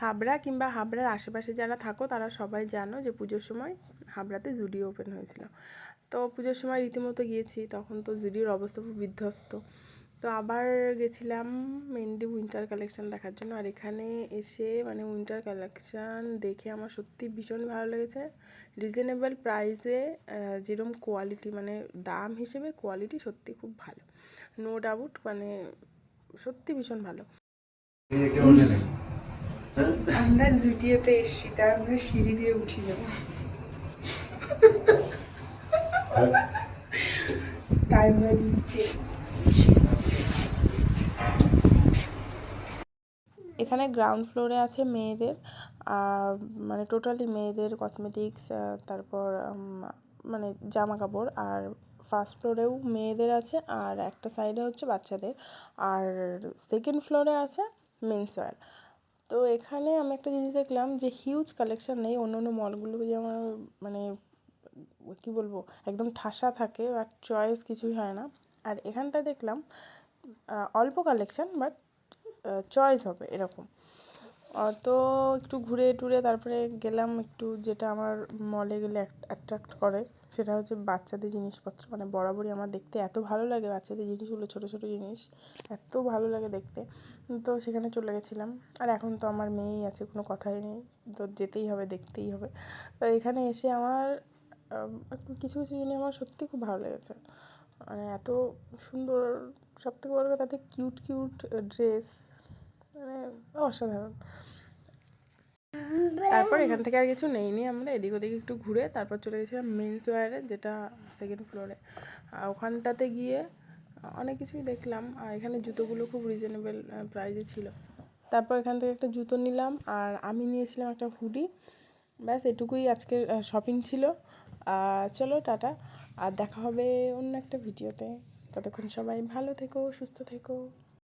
হাবড়া কিংবা হাবড়ার আশেপাশে যারা থাকো তারা সবাই জানো যে পুজোর সময় হাবড়াতে জুডিও ওপেন হয়েছিল। তো পুজোর সময় রীতিমতো গিয়েছি, তখন তো জুডিওর অবস্থা খুব বিধ্বস্ত। তো আবার গেছিলাম মেনলি উইন্টার কালেকশান দেখার জন্য। আর এখানে এসে মানে উইন্টার কালেকশান দেখে আমার সত্যি ভীষণ ভালো লেগেছে। রিজনেবল প্রাইসে যেরকম কোয়ালিটি, মানে দাম হিসেবে কোয়ালিটি সত্যি খুব ভালো, নো ডাউট, মানে সত্যি ভীষণ ভালো। আমরা জুডিওতে এসছি, তাই আমরা সিঁড়ি দিয়ে উঠি যাবো, তাই আমরা লিফটে। এখানে গ্রাউন্ড ফ্লোরে আছে মেয়েদের, মানে টোটালি মেয়েদের কসমেটিক্স, তারপর মানে জামা কাপড়। আর ফার্স্ট ফ্লোরেও মেয়েদের আছে, আর একটা সাইডে হচ্ছে বাচ্চাদের, আর সেকেন্ড ফ্লোরে আছে মেন্সওয়্যার। তো এখানে আমি একটা জিনিস দেখলাম যে হিউজ কালেকশান নেই। অন্য অন্য মলগুলো যেমন মানে কী বলবো একদম ঠাসা থাকে, আর চয়েস কিছুই হয় না। আর এখানটা দেখলাম অল্প কালেকশান বাট চয়েস হবে এরকম। তো একটু ঘুরে টুরে তারপরে গেলাম একটু, যেটা আমার মলে গেলে অ্যাট্রাক্ট করে সেটা হচ্ছে বাচ্চাদের জিনিসপত্র। মানে বরাবরই আমার দেখতে এত ভালো লাগে বাচ্চাদের জিনিসগুলো, ছোটো ছোটো জিনিস এত ভালো লাগে দেখতে। তো সেখানে চলে গেছিলাম। আর এখন তো আমার মেয়েই আছে, কোনো কথাই নেই, তো যেতেই হবে, দেখতেই হবে। তো এখানে এসে আমার কিছু কিছু জিনিস আমার সত্যি খুব ভালো লেগেছে, মানে এত সুন্দর। সবথেকে বড় কথা তাতে কিউট কিউট ড্রেস, মানে অসাধারণ। তারপর এখান থেকে আর কিছু নেইনি, আমরা এদিক ওদিক একটু ঘুরে তারপর চলে গেছিলাম মেন্সওয়্যারে, যেটা সেকেন্ড ফ্লোরে। ওখানটাতে গিয়ে অনেক কিছুই দেখলাম, আর এখানে জুতোগুলো খুব রিজনেবল প্রাইসে ছিল। তারপর এখান থেকে একটা জুতো নিলাম, আর আমি নিয়েছিলাম একটা হুডি। ব্যাস এটুকুই আজকের শপিং ছিল। চলো টাটা, আর দেখা হবে অন্য একটা ভিডিওতে। ততক্ষণ সবাই ভালো থেকো, সুস্থ থেকো।